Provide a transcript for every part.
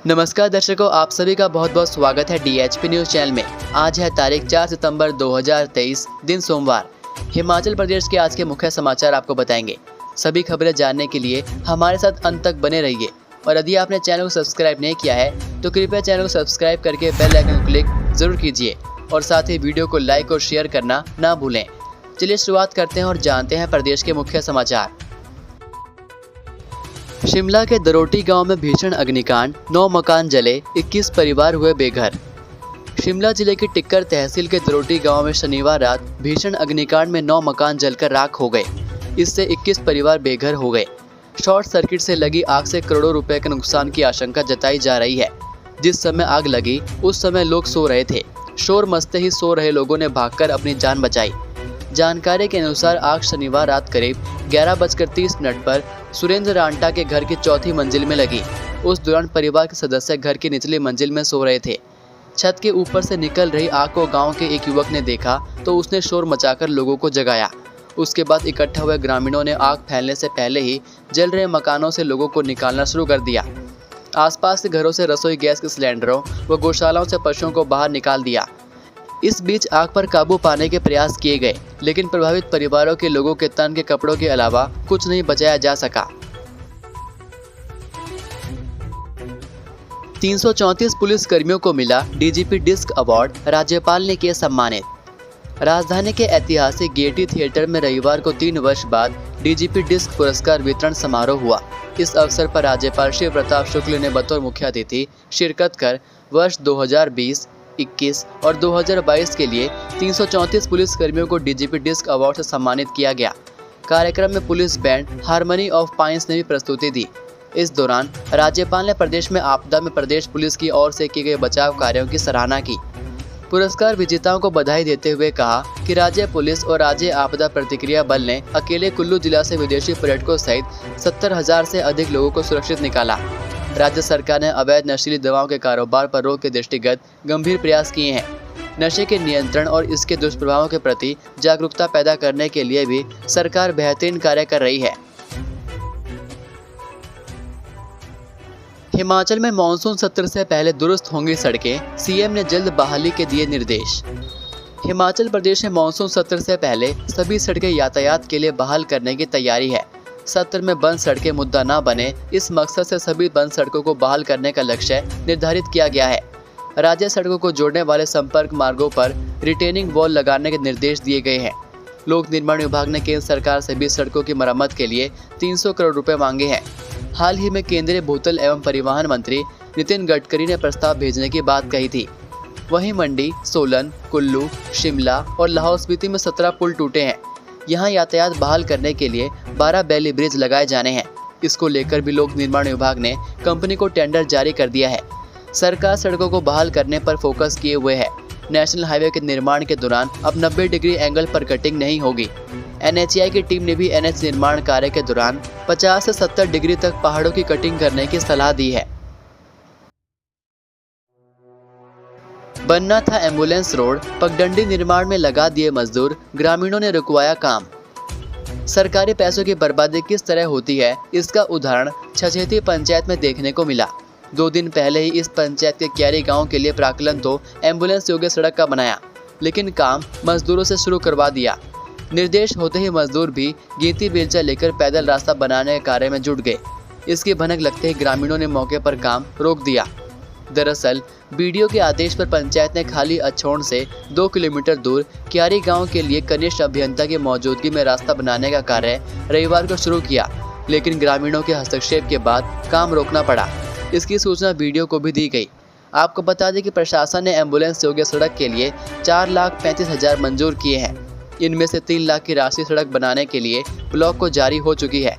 नमस्कार दर्शकों, आप सभी का बहुत बहुत स्वागत है DHP न्यूज़ चैनल में। आज है तारीख 4 सितंबर 2023, दिन सोमवार। हिमाचल प्रदेश के आज के मुख्य समाचार आपको बताएंगे। सभी खबरें जानने के लिए हमारे साथ अंत तक बने रहिए और यदि आपने चैनल को सब्सक्राइब नहीं किया है तो कृपया चैनल को सब्सक्राइब करके बेल आइकन को क्लिक जरूर कीजिए और साथ ही वीडियो को लाइक और शेयर करना ना भूलें। चलिए शुरुआत करते हैं और जानते हैं प्रदेश के मुख्य समाचार। शिमला के दरोटी गांव में भीषण अग्निकांड, 9 मकान जले, 21 परिवार हुए बेघर। शिमला जिले की टिक्कर तहसील के दरोटी गांव में शनिवार रात भीषण अग्निकांड में 9 मकान जलकर राख हो गए। इससे 21 परिवार बेघर हो गए। शॉर्ट सर्किट से लगी आग से करोड़ों रुपए के नुकसान की आशंका जताई जा रही है। जिस समय आग लगी उस समय लोग सो रहे थे। शोर मचते ही सो रहे लोगों ने भागकर अपनी जान बचाई। जानकारी के अनुसार आग शनिवार रात करीब 11:30 पर सुरेंद्र रांटा के घर की चौथी मंजिल में लगी। उस दौरान परिवार के सदस्य घर की निचली मंजिल में सो रहे थे। छत के ऊपर से निकल रही आग को गांव के एक युवक ने देखा तो उसने शोर मचाकर लोगों को जगाया। उसके बाद इकट्ठा हुए ग्रामीणों ने आग फैलने से पहले ही जल रहे मकानों से लोगों को निकालना शुरू कर दिया। आसपास के घरों से रसोई गैस के सिलेंडरों व गौशालाओं से पशुओं को बाहर निकाल दिया। इस बीच आग पर काबू पाने के प्रयास किए गए, लेकिन प्रभावित परिवारों के लोगों के तन के कपड़ों के अलावा कुछ नहीं बचाया जा सका। 334 पुलिस कर्मियों को मिला DGP डिस्क अवार्ड, राज्यपाल ने किए सम्मानित। राजधानी के ऐतिहासिक गेयटी थिएटर में रविवार को 3 वर्ष बाद DGP डिस्क पुरस्कार वितरण समारोह हुआ। इस अवसर पर राज्यपाल शिव प्रताप शुक्ल ने बतौर मुख्य अतिथि शिरकत कर वर्ष 2020, 21 और 2022 के लिए 334 पुलिस कर्मियों को DGP डिस्क अवार्ड से सम्मानित किया गया। कार्यक्रम में police band harmony of pines ने भी प्रस्तुति दी। इस दौरान राज्यपाल ने प्रदेश में आपदा में प्रदेश पुलिस की ओर से किए गए बचाव कार्यों की सराहना की। पुरस्कार विजेताओं को बधाई देते हुए कहा कि राज्य पुलिस और राज्य आपदा प्रतिक्रिया बल ने अकेले कुल्लू जिला से विदेशी पर्यटकों सहित 70,000 से अधिक लोगों को सुरक्षित निकाला। राज्य सरकार ने अवैध नशीली दवाओं के कारोबार पर रोक के दृष्टिगत गंभीर प्रयास किए हैं। नशे के नियंत्रण और इसके दुष्प्रभावों के प्रति जागरूकता पैदा करने के लिए भी सरकार बेहतरीन कार्य कर रही है। हिमाचल में मानसून सत्र से पहले दुरुस्त होंगी सड़कें, सीएम ने जल्द बहाली के दिए निर्देश। हिमाचल प्रदेश में मानसून सत्र से पहले सभी सड़कें यातायात के लिए बहाल करने की तैयारी है। सत्र में बंद सड़कें मुद्दा न बने, इस मकसद से सभी बंद सड़कों को बहाल करने का लक्ष्य निर्धारित किया गया है। राज्य सड़कों को जोड़ने वाले संपर्क मार्गों पर रिटेनिंग वॉल लगाने के निर्देश दिए गए हैं। लोक निर्माण विभाग ने केंद्र सरकार से भी सड़कों की मरम्मत के लिए 300 करोड़ रुपए मांगे हैं। हाल ही में केंद्रीय भूतल एवं परिवहन मंत्री नितिन गडकरी ने प्रस्ताव भेजने की बात कही थी। वहीं मंडी, सोलन, कुल्लू, शिमला और लाहौल स्पीति में 17 पुल टूटे हैं। यहाँ यातायात बहाल करने के लिए 12 बैली ब्रिज लगाए जाने हैं। इसको लेकर भी लोक निर्माण विभाग ने कंपनी को टेंडर जारी कर दिया है। सरकार सड़कों को बहाल करने पर फोकस किए हुए है। नेशनल हाईवे के निर्माण के दौरान अब 90 डिग्री एंगल पर कटिंग नहीं होगी। NHAI की टीम ने भी NH निर्माण कार्य के दौरान 50 से 70 डिग्री तक पहाड़ों की कटिंग करने की सलाह दी है। बनना था एम्बुलेंस रोड, पगडंडी निर्माण में लगा दिए मजदूर, ग्रामीणों ने रुकवाया काम। सरकारी पैसों की बर्बादी किस तरह होती है, इसका उदाहरण छछेती पंचायत में देखने को मिला। 2 दिन पहले ही इस पंचायत के क्यारी गांव के लिए प्राक्कलन तो एम्बुलेंस योग्य सड़क का बनाया, लेकिन काम मजदूरों से शुरू करवा दिया। निर्देश होते ही मजदूर भी गिनती बेलचा लेकर पैदल रास्ता बनाने के कार्य में जुट गए। इसकी भनक लगते ही ग्रामीणों ने मौके पर काम रोक दिया। दरअसल BDO के आदेश पर पंचायत ने खाली अछौड़ से 2 किलोमीटर दूर क्यारी गांव के लिए कनिष्ठ अभियंता की मौजूदगी में रास्ता बनाने का कार्य रविवार को शुरू किया, लेकिन ग्रामीणों के हस्तक्षेप के बाद काम रोकना पड़ा। इसकी सूचना BDO को भी दी गई। आपको बता दें कि प्रशासन ने एम्बुलेंस योग्य सड़क के लिए 4,35,000 मंजूर किए हैं। इनमें से 3 लाख की राशि सड़क बनाने के लिए ब्लॉक को जारी हो चुकी है।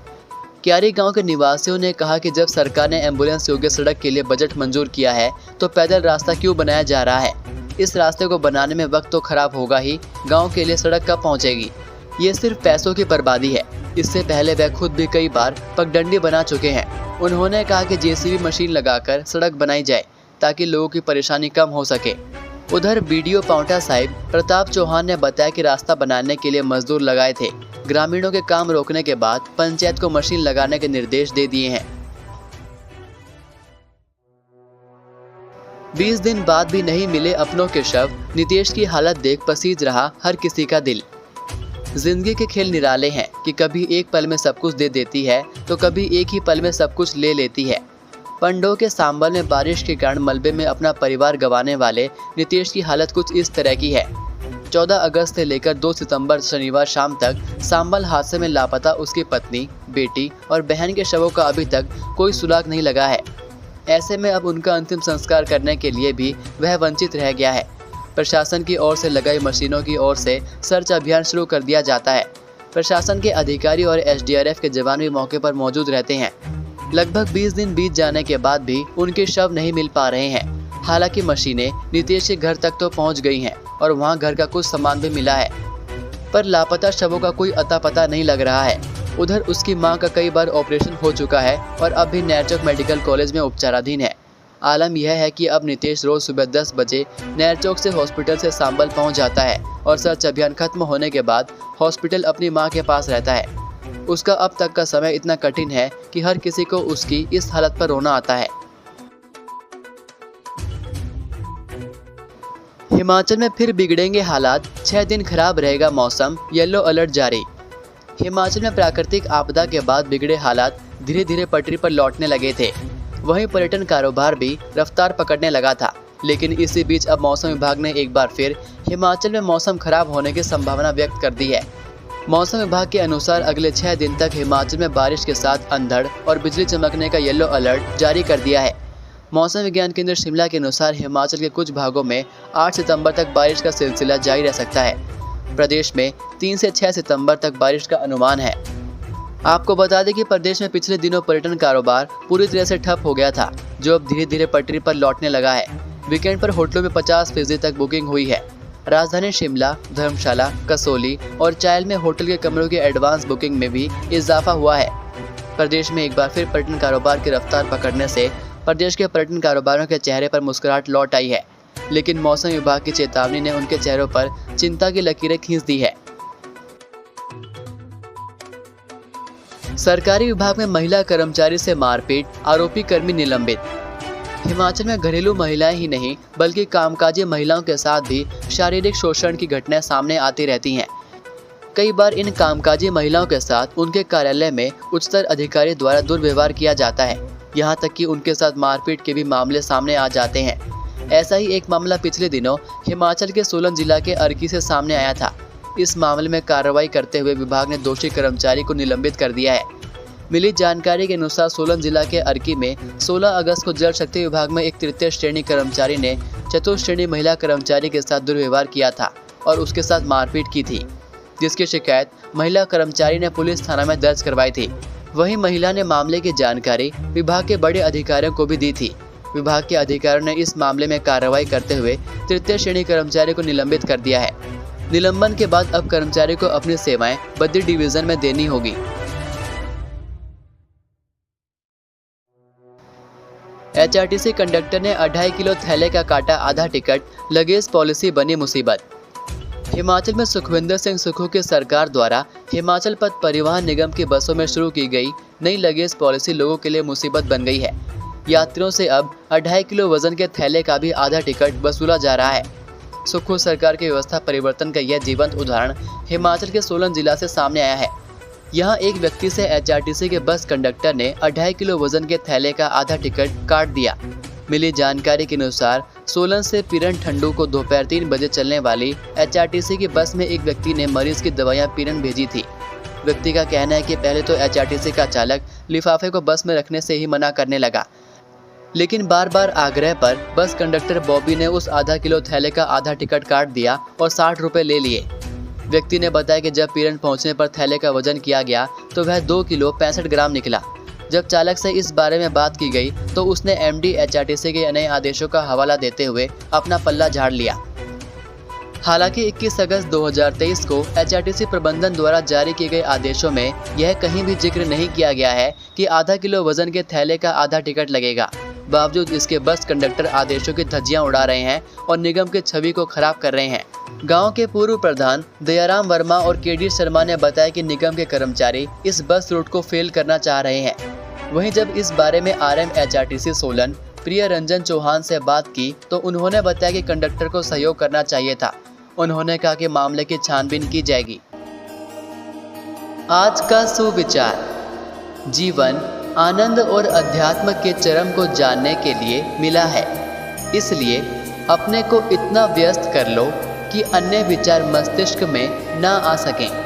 क्यारी गांव के निवासियों ने कहा कि जब सरकार ने एम्बुलेंस योग्य सड़क के लिए बजट मंजूर किया है तो पैदल रास्ता क्यों बनाया जा रहा है। इस रास्ते को बनाने में वक्त तो खराब होगा ही, गांव के लिए सड़क कब पहुंचेगी। ये सिर्फ पैसों की बर्बादी है। इससे पहले वह खुद भी कई बार पगडंडी बना चुके हैं। उन्होंने कहा कि JCB मशीन लगाकर सड़क बनाई जाए ताकि लोगों की परेशानी कम हो सके। उधर BDO पांवटा साहिब प्रताप चौहान ने बताया कि रास्ता बनाने के लिए मजदूर लगाए थे। ग्रामीणों के काम रोकने के बाद पंचायत को मशीन लगाने के निर्देश दे दिए हैं। 20 दिन बाद भी नहीं मिले अपनों के शव, नितेश की हालत देख पसीज रहा हर किसी का दिल। जिंदगी के खेल निराले हैं कि कभी एक पल में सब कुछ दे देती है तो कभी एक ही पल में सब कुछ ले लेती है। पंडोह के सांबल में बारिश के कारण मलबे में अपना परिवार गंवाने वाले नितेश की हालत कुछ इस तरह की है। 14 अगस्त से लेकर 2 सितंबर शनिवार शाम तक सांबल हादसे में लापता उसकी पत्नी, बेटी और बहन के शवों का अभी तक कोई सुराग नहीं लगा है। ऐसे में अब उनका अंतिम संस्कार करने के लिए भी वह वंचित रह गया है। प्रशासन की ओर से लगाई मशीनों की ओर से सर्च अभियान शुरू कर दिया जाता है। प्रशासन के अधिकारी और एसडीआरएफ के जवान भी मौके पर मौजूद रहते हैं। लगभग 20 दिन बीत जाने के बाद भी उनके शव नहीं मिल पा रहे हैं। हालांकि मशीनें नितेश के घर तक तो पहुंच गई हैं और वहां घर का कुछ सामान भी मिला है, पर लापता शवों का कोई अता पता नहीं लग रहा है। उधर उसकी मां का कई बार ऑपरेशन हो चुका है और अब भी नैरचौक मेडिकल कॉलेज में उपचाराधीन है। आलम यह है कि अब नितेश रोज सुबह 10 बजे नैरचौक से हॉस्पिटल से सांबल पहुंच जाता है और सर्च अभियान खत्म होने के बाद हॉस्पिटल अपनी मां के पास रहता है। उसका अब तक का समय इतना कठिन है कि हर किसी को उसकी इस हालत पर रोना आता है। हिमाचल में फिर बिगड़ेंगे हालात, 6 दिन खराब रहेगा मौसम, येलो अलर्ट जारी। हिमाचल में प्राकृतिक आपदा के बाद बिगड़े हालात धीरे धीरे पटरी पर लौटने लगे थे। वहीं पर्यटन कारोबार भी रफ्तार पकड़ने लगा था। लेकिन इसी बीच अब मौसम विभाग ने एक बार फिर हिमाचल में मौसम खराब होने की संभावना व्यक्त कर दी है। मौसम विभाग के अनुसार अगले 6 दिन तक हिमाचल में बारिश के साथ अंधड़ और बिजली चमकने का येलो अलर्ट जारी कर दिया है। मौसम विज्ञान केंद्र शिमला के अनुसार हिमाचल के कुछ भागों में 8 सितंबर तक बारिश का सिलसिला जारी रह सकता है। प्रदेश में 3 से 6 सितंबर तक बारिश का अनुमान है। आपको बता दें कि प्रदेश में पिछले दिनों पर्यटन कारोबार पूरी तरह से ठप हो गया था, जो अब धीरे धीरे पटरी पर लौटने लगा है। वीकेंड पर होटलों में 50% तक बुकिंग हुई है। राजधानी शिमला, धर्मशाला, कसौली और चायल में होटल के कमरों की एडवांस बुकिंग में भी इजाफा हुआ है। प्रदेश में एक बार फिर पर्यटन कारोबार की रफ्तार पकड़ने से प्रदेश के पर्यटन कारोबारियों के चेहरे पर मुस्कुराहट लौट आई है। लेकिन मौसम विभाग की चेतावनी ने उनके चेहरों पर चिंता की लकीरें खींच दी है। सरकारी विभाग में महिला कर्मचारी से मारपीट, आरोपी कर्मी निलंबित। हिमाचल में घरेलू महिलाएं ही नहीं बल्कि कामकाजी महिलाओं के साथ भी शारीरिक शोषण की घटनाएं सामने आती रहती हैं। कई बार इन कामकाजी महिलाओं के साथ उनके कार्यालय में उच्चतर अधिकारी द्वारा दुर्व्यवहार किया जाता है। यहाँ तक कि उनके साथ मारपीट के भी मामले सामने आ जाते हैं। ऐसा ही एक मामला पिछले दिनों हिमाचल के सोलन जिला के अर्की से सामने आया था। इस मामले में कार्रवाई करते हुए विभाग ने दोषी कर्मचारी को निलंबित कर दिया है। मिली जानकारी के अनुसार सोलन जिला के अर्की में 16 अगस्त को जल शक्ति विभाग में एक तृतीय श्रेणी कर्मचारी ने चतुर्थ श्रेणी महिला कर्मचारी के साथ दुर्व्यवहार किया था और उसके साथ मारपीट की थी, जिसकी शिकायत महिला कर्मचारी ने पुलिस थाना में दर्ज करवाई थी। वहीं महिला ने मामले की जानकारी विभाग के बड़े अधिकारियों को भी दी थी। विभाग के अधिकारियों ने इस मामले में कार्रवाई करते हुए तृतीय श्रेणी कर्मचारी को निलंबित कर दिया है। निलंबन के बाद अब कर्मचारी को अपनी सेवाएं बद्दी डिवीजन में देनी होगी। एचआरटीसी कंडक्टर ने 2.5 किलो थैले का काटा आधा टिकट, लगेज पॉलिसी बनी मुसीबत। हिमाचल में सुखविंदर सिंह सुक्खू की सरकार द्वारा हिमाचल पथ परिवहन निगम की बसों में शुरू की गई नई लगेज पॉलिसी लोगों के लिए मुसीबत बन गई है। यात्रियों से अब 2.5 किलो वजन के थैले का भी आधा टिकट वसूला जा रहा है। सुक्खू सरकार की व्यवस्था परिवर्तन का यह जीवंत उदाहरण हिमाचल के सोलन जिला से सामने आया है। यहाँ एक व्यक्ति से एचआरटीसी के बस कंडक्टर ने 2.5 किलो वजन के थैले का आधा टिकट काट दिया। मिली जानकारी के अनुसार सोलन से पीरन ठंडू को दोपहर 3 बजे चलने वाली एचआरटीसी की बस में एक व्यक्ति ने मरीज की दवाइयां पीरन भेजी थी। व्यक्ति का कहना है कि पहले तो एचआरटीसी का चालक लिफाफे को बस में रखने से ही मना करने लगा, लेकिन बार बार आग्रह पर बस कंडक्टर बॉबी ने उस आधा किलो थैले का आधा टिकट काट दिया और 60 रुपये ले लिए। व्यक्ति ने बताया कि जब पीरन पहुंचने पर थैले का वजन किया गया तो वह 2 किलो 65 ग्राम निकला। जब चालक से इस बारे में बात की गई तो उसने एमडी एचआरटीसी के नए आदेशों का हवाला देते हुए अपना पल्ला झाड़ लिया। हालांकि 21 अगस्त 2023 को एचआरटीसी प्रबंधन द्वारा जारी किए गए आदेशों में यह कहीं भी जिक्र नहीं किया गया है कि आधा किलो वजन के थैले का आधा टिकट लगेगा। बावजूद इसके बस कंडक्टर आदेशों की धज्जियां उड़ा रहे हैं और निगम की छवि को खराब कर रहे हैं। गांव के पूर्व प्रधान दयाराम वर्मा और केडी शर्मा ने बताया कि निगम के कर्मचारी इस बस रूट को फेल करना चाह रहे हैं। वहीं जब इस बारे में आरएम एचआरटीसी सोलन प्रिय रंजन चौहान से बात की तो उन्होंने बताया कि कंडक्टर को सहयोग करना चाहिए था। उन्होंने कहा कि मामले की छानबीन की जाएगी। आज का सुविचार: जीवन आनंद और अध्यात्म के चरम को जानने के लिए मिला है, इसलिए अपने को इतना व्यस्त कर लो कि अन्य विचार मस्तिष्क में ना आ सकें।